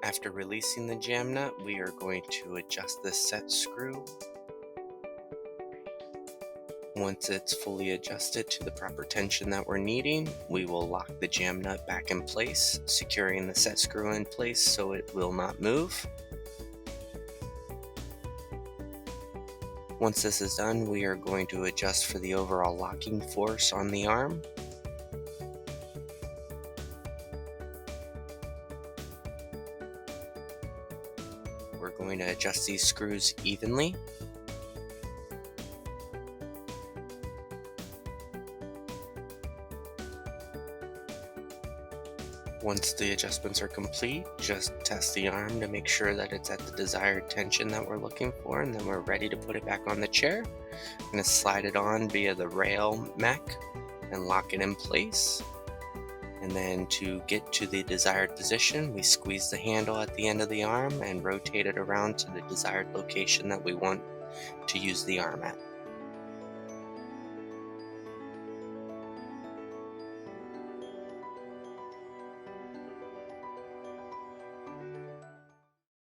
After releasing the jam nut, we are going to adjust the set screw. Once it's fully adjusted to the proper tension that we're needing, we will lock the jam nut back in place, securing the set screw in place so it will not move. Once this is done, we are going to adjust for the overall locking force on the arm. We're going to adjust these screws evenly. Once the adjustments are complete, just test the arm to make sure that it's at the desired tension that we're looking for, and then we're ready to put it back on the chair. I'm going to slide it on via the rail mech and lock it in place. And then to get to the desired position, we squeeze the handle at the end of the arm and rotate it around to the desired location that we want to use the arm at.